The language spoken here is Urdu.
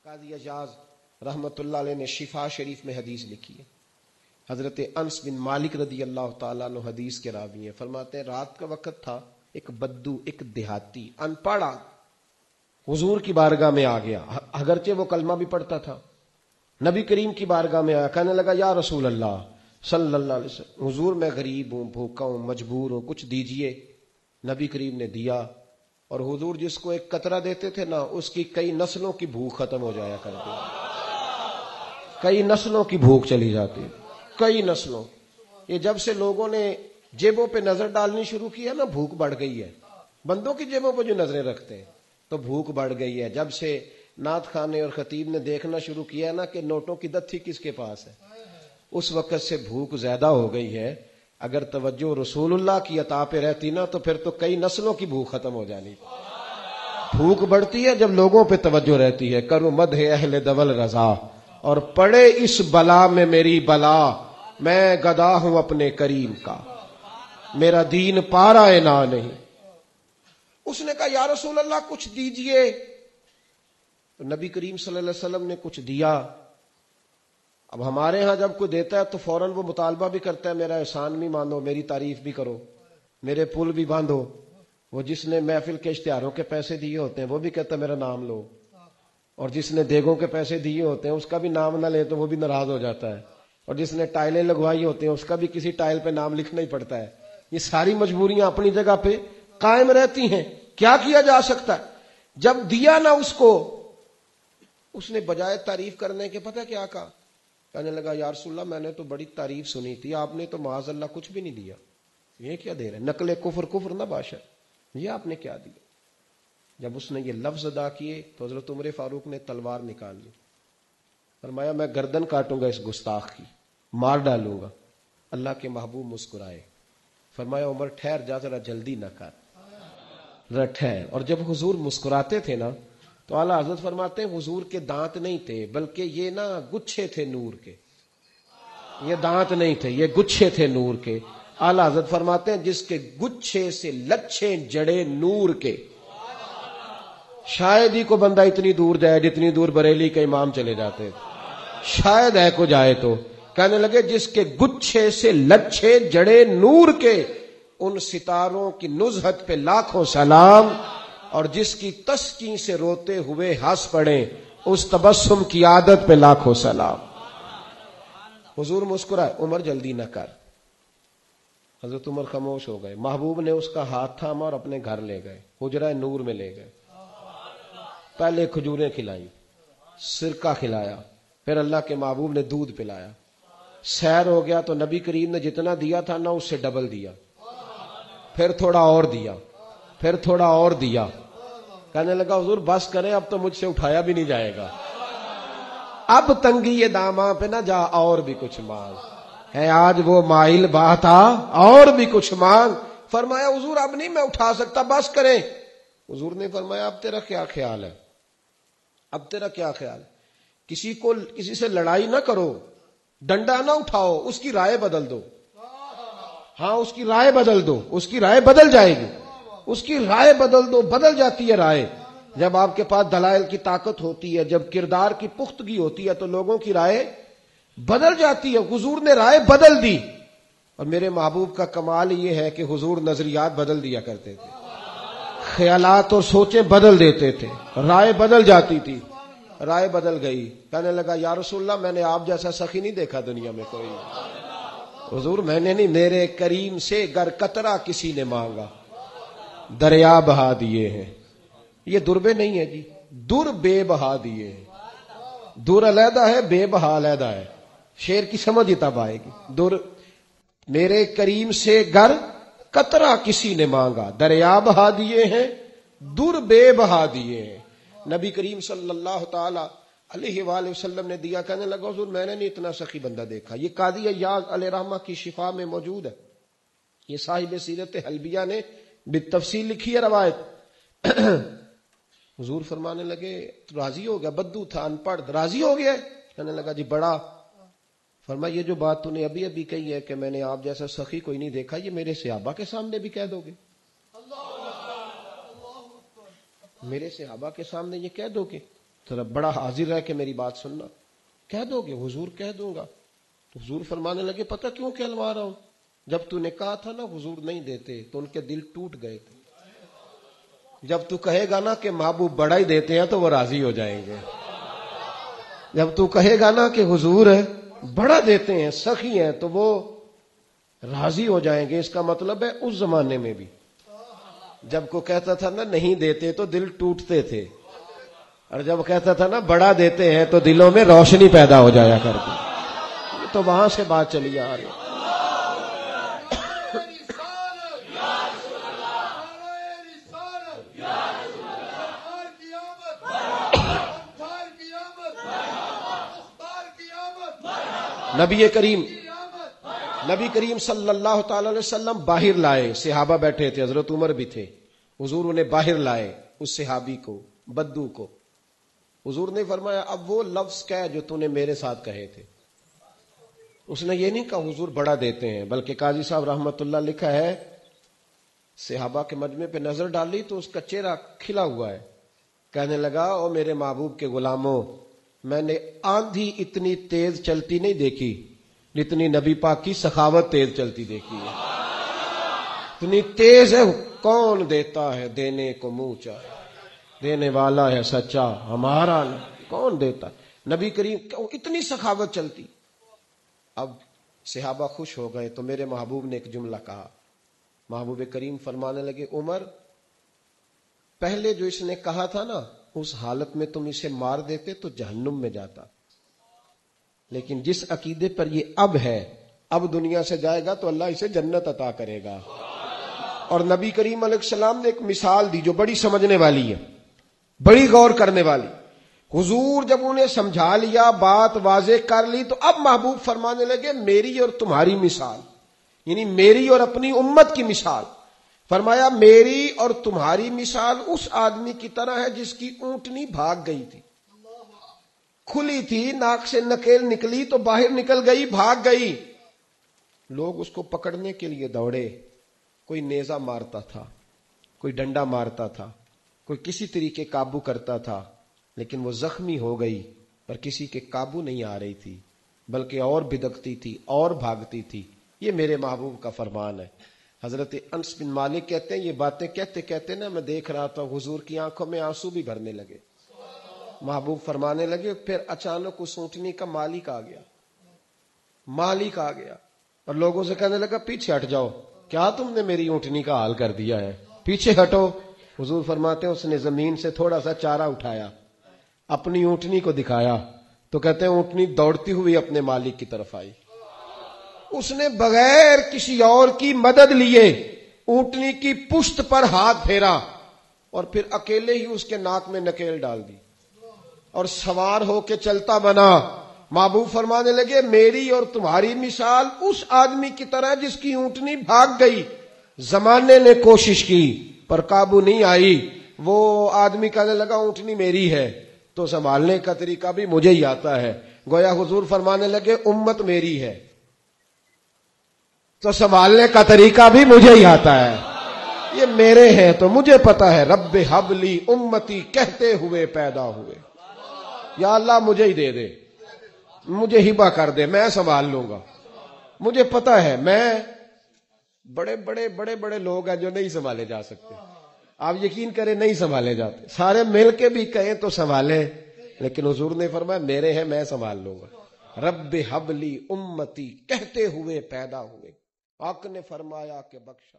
قاضی اجاز رحمت اللہ علیہ نے شفا شریف میں حدیث لکھی ہے. حضرت انس بن مالک رضی اللہ تعالیٰ عنہ حدیث کے راوی ہیں. فرماتے ہیں رات کا وقت تھا, ایک بدو, ایک دیہاتی ان پڑھا حضور کی بارگاہ میں آ گیا, اگرچہ وہ کلمہ بھی پڑھتا تھا. نبی کریم کی بارگاہ میں آیا, کہنے لگا یا رسول اللہ صلی اللہ علیہ وسلم, حضور میں غریب ہوں, بھوکا ہوں, مجبور ہوں, کچھ دیجئے. نبی کریم نے دیا, اور حضور جس کو ایک قطرہ دیتے تھے نا, اس کی کئی نسلوں کی بھوک ختم ہو جایا کرتی, کئی نسلوں کی بھوک چلی جاتی, کئی نسلوں. یہ جب سے لوگوں نے جیبوں پہ نظر ڈالنی شروع کی ہے نا, بھوک بڑھ گئی ہے. بندوں کی جیبوں پہ جو نظریں رکھتے ہیں تو بھوک بڑھ گئی ہے. جب سے نعت خانے اور خطیب نے دیکھنا شروع کیا نا کہ نوٹوں کی دتھی کس کے پاس ہے, اس وقت سے بھوک زیادہ ہو گئی ہے. اگر توجہ رسول اللہ کی عطا پہ رہتی نا تو پھر تو کئی نسلوں کی بھوک ختم ہو جانی. بھوک بڑھتی ہے جب لوگوں پہ توجہ رہتی ہے. کرو مدح اہل دول رضا, اور پڑے اس بلا میں میری بلا, میں گدا ہوں اپنے کریم کا, میرا دین پارا نہ نہیں. اس نے کہا یا رسول اللہ کچھ دیجئے. تو نبی کریم صلی اللہ علیہ وسلم نے کچھ دیا. اب ہمارے ہاں جب کوئی دیتا ہے تو فوراً وہ مطالبہ بھی کرتا ہے میرا احسان بھی مانو, میری تعریف بھی کرو, میرے پل بھی باندھو. وہ جس نے محفل کے اشتہاروں کے پیسے دیے ہوتے ہیں وہ بھی کہتا ہے میرا نام لو, اور جس نے دیگوں کے پیسے دیے ہوتے ہیں اس کا بھی نام نہ لے تو وہ بھی ناراض ہو جاتا ہے, اور جس نے ٹائلیں لگوائی ہوتے ہیں اس کا بھی کسی ٹائل پہ نام لکھنا ہی پڑتا ہے. یہ ساری مجبوریاں اپنی جگہ پہ قائم رہتی ہیں. کیا کیا جا سکتا ہے؟ جب دیا نا اس کو, اس نے بجائے تعریف کرنے کے پتہ کیا کہا, کہنے لگا یا رسول اللہ میں نے تو بڑی تعریف سنی تھی, آپ نے تو معاذ اللہ کچھ بھی نہیں دیا. یہ کیا دے رہے, نقل کفر, کفر نہ باشا, یہ آپ نے کیا دیا؟ جب اس نے یہ لفظ ادا کیے تو حضرت عمر فاروق نے تلوار نکال لی. فرمایا میں گردن کاٹوں گا اس گستاخ کی, مار ڈالوں گا. اللہ کے محبوب مسکرائے, فرمایا عمر ٹھہر جا, ذرا جلدی نہ کر, ذرا ٹھہر. اور جب حضور مسکراتے تھے نا تو اعلیٰ حضرت فرماتے ہیں حضور کے دانت نہیں تھے بلکہ یہ نا گچھے تھے نور کے. یہ دانت نہیں تھے, یہ گچھے تھے نور کے. اعلیٰ حضرت فرماتے ہیں جس کے گچھے سے لچھے جڑے نور کے, شاید ہی کو بندہ اتنی دور جائے جتنی دور بریلی کے امام چلے جاتے, شاید ہے کو جائے تو. کہنے لگے جس کے گچھے سے لچھے جڑے نور کے, ان ستاروں کی نزہت پہ لاکھوں سلام, اور جس کی تسکین سے روتے ہوئے ہنس پڑے اس تبسم کی عادت پہ لاکھوں سلام. حضور مسکرائے, عمر جلدی نہ کر. حضرت عمر خاموش ہو گئے. محبوب نے اس کا ہاتھ تھاما اور اپنے گھر لے گئے, حجرہ نور میں لے گئے. پہلے کھجوریں کھلائیں, سرکہ کھلایا, پھر اللہ کے محبوب نے دودھ پلایا. سیر ہو گیا تو نبی کریم نے جتنا دیا تھا نا اس سے ڈبل دیا, پھر تھوڑا اور دیا, پھر تھوڑا اور دیا. کہنے لگا حضور بس کریں, اب تو مجھ سے اٹھایا بھی نہیں جائے گا, اب تنگی یہ داماں پہ نہ جا, اور بھی کچھ مانگ ہے آج وہ مائل بات آ, اور بھی کچھ مانگ. فرمایا حضور اب نہیں میں اٹھا سکتا, بس کریں. حضور نے فرمایا اب تیرا کیا خیال ہے, اب تیرا کیا خیال ہے؟ کسی سے لڑائی نہ کرو, ڈنڈا نہ اٹھاؤ, اس کی رائے بدل دو. ہاں اس کی رائے بدل دو, اس کی رائے بدل جائے گی, اس کی رائے بدل دو. بدل جاتی ہے رائے جب آپ کے پاس دلائل کی طاقت ہوتی ہے, جب کردار کی پختگی ہوتی ہے تو لوگوں کی رائے بدل جاتی ہے. حضور نے رائے بدل دی, اور میرے محبوب کا کمال یہ ہے کہ حضور نظریات بدل دیا کرتے تھے, خیالات اور سوچیں بدل دیتے تھے, رائے بدل جاتی تھی. رائے بدل گئی. کہنے لگا یا رسول اللہ میں نے آپ جیسا سخی نہیں دیکھا دنیا میں کوئی. حضور میں نے نہیں, میرے کریم سے گر قطرہ کسی نے مانگا دریا بہا دیے ہیں. یہ دربے نہیں ہے جی, در بے بہا دیے ہیں. در علیحدہ ہے, بے بہا علیحدہ ہے. شعر کی سمجھ ہی تب آئے گی. در میرے کریم سے گر قطرہ کسی نے مانگا دریا بہا دیے ہیں, در بے بہا دیے ہیں. نبی کریم صلی اللہ تعالی علیہ وآلہ وسلم نے دیا. کہنے لگا حضور میں نے نہیں اتنا سخی بندہ دیکھا. یہ قاضی ایاز علیہ رحمہ کی شفا میں موجود ہے, یہ صاحب سیرت حلبیہ نے بالتفصیل لکھی ہے روایت. حضور فرمانے لگے راضی ہو گیا, بدو تھا ان پڑھ, راضی ہو گیا. کہنے لگا جی بڑا. فرمایا یہ جو بات تو نے ابھی ابھی کہی ہے کہ میں نے آپ جیسا سخی کوئی نہیں دیکھا, یہ میرے صحابہ کے سامنے بھی کہہ دو گے؟ میرے صحابہ کے سامنے یہ کہہ دو گے؟ ذرا بڑا حاضر رہ کے میری بات سننا. کہہ دو گے؟ حضور کہہ دوں گا. تو حضور فرمانے لگے پتہ کیوں کہلوا رہا ہوں؟ جب تو نے کہا تھا نا حضور نہیں دیتے تو ان کے دل ٹوٹ گئے تھے. جب تو کہے گا نا کہ محبوب بڑا ہی دیتے ہیں تو وہ راضی ہو جائیں گے. جب تو کہے گا نا کہ حضور بڑا دیتے ہیں، سخی ہیں، تو وہ راضی ہو جائیں گے. اس کا مطلب ہے اس زمانے میں بھی جب کو کہتا تھا نا نہیں دیتے تو دل ٹوٹتے تھے، اور جب کہتا تھا نا بڑا دیتے ہیں تو دلوں میں روشنی پیدا ہو جایا کرتی. تو وہاں سے بات چلی آ رہی. نبی کریم صلی اللہ تعالی علیہ وسلم باہر لائے. صحابہ بیٹھے تھے، حضرت عمر بھی تھے. حضور انہیں باہر لائے، اس صحابی کو، بدو کو. حضور نے فرمایا اب وہ لفظ کہہ جو تو نے میرے ساتھ کہے تھے. اس نے یہ نہیں کہا حضور بڑا دیتے ہیں، بلکہ قاضی صاحب رحمت اللہ لکھا ہے صحابہ کے مجمع پہ نظر ڈالی تو اس کا چہرہ کھلا ہوا ہے. کہنے لگا او میرے محبوب کے غلاموں، میں نے آندھی اتنی تیز چلتی نہیں دیکھی جتنی نبی پاک کی سخاوت تیز چلتی دیکھی ہے. اتنی تیز ہے. کون دیتا ہے دینے کو منہ چاہے، دینے والا ہے سچا ہمارا نہیں. کون دیتا ہے؟ نبی کریم اتنی سخاوت چلتی. اب صحابہ خوش ہو گئے تو میرے محبوب نے ایک جملہ کہا. محبوب کریم فرمانے لگے عمر، پہلے جو اس نے کہا تھا نا اس حالت میں تم اسے مار دیتے تو جہنم میں جاتا، لیکن جس عقیدے پر یہ اب ہے، اب دنیا سے جائے گا تو اللہ اسے جنت عطا کرے گا. اور نبی کریم علیہ السلام نے ایک مثال دی جو بڑی سمجھنے والی ہے، بڑی غور کرنے والی. حضور جب انہیں سمجھا لیا، بات واضح کر لی، تو اب محبوب فرمانے لگے میری اور تمہاری مثال، یعنی میری اور اپنی امت کی مثال. فرمایا میری اور تمہاری مثال اس آدمی کی طرح ہے جس کی اونٹنی بھاگ گئی تھی. کھلی تھی، ناک سے نکیل نکلی تو باہر نکل گئی، بھاگ گئی. لوگ اس کو پکڑنے کے لیے دوڑے. کوئی نیزہ مارتا تھا، کوئی ڈنڈا مارتا تھا، کوئی کسی طریقے قابو کرتا تھا، لیکن وہ زخمی ہو گئی پر کسی کے قابو نہیں آ رہی تھی، بلکہ اور بھدکتی تھی اور بھاگتی تھی. یہ میرے محبوب کا فرمان ہے. حضرت انس بن مالک کہتے ہیں یہ باتیں کہتے کہتے نا میں دیکھ رہا تھا حضور کی آنکھوں میں آنسو بھی بھرنے لگے. محبوب فرمانے لگے پھر اچانک اس اونٹنی کا مالک آ گیا. مالک آ گیا اور لوگوں سے کہنے لگا پیچھے ہٹ جاؤ، کیا تم نے میری اونٹنی کا حال کر دیا ہے، پیچھے ہٹو. حضور فرماتے ہیں اس نے زمین سے تھوڑا سا چارہ اٹھایا، اپنی اونٹنی کو دکھایا تو کہتے ہیں اونٹنی دوڑتی ہوئی اپنے مالک کی طرف آئی. اس نے بغیر کسی اور کی مدد لیے اونٹنی کی پشت پر ہاتھ پھیرا اور پھر اکیلے ہی اس کے ناک میں نکیل ڈال دی اور سوار ہو کے چلتا بنا. محبوب فرمانے لگے میری اور تمہاری مثال اس آدمی کی طرح جس کی اونٹنی بھاگ گئی. زمانے نے کوشش کی پر قابو نہیں آئی. وہ آدمی کہنے لگا اونٹنی میری ہے تو سنبھالنے کا طریقہ بھی مجھے ہی آتا ہے. گویا حضور فرمانے لگے امت میری ہے تو سنبھالنے کا طریقہ بھی مجھے ہی آتا ہے. یہ میرے ہیں تو مجھے پتا ہے. رب حبلی امتی کہتے ہوئے پیدا ہوئے. یا اللہ مجھے ہی دے دے، مجھے ہبہ کر دے، میں سنبھال لوں گا. مجھے پتا ہے میں بڑے بڑے بڑے بڑے لوگ ہیں جو نہیں سنبھالے جا سکتے. آپ یقین کریں نہیں سنبھالے جاتے. سارے مل کے بھی کہیں تو سنبھالے، لیکن حضور نے فرمایا میرے ہیں میں سنبھال لوں گا. رب حبلی امتی کہتے ہوئے پیدا ہوئے. حق نے فرمایا کہ بخشا.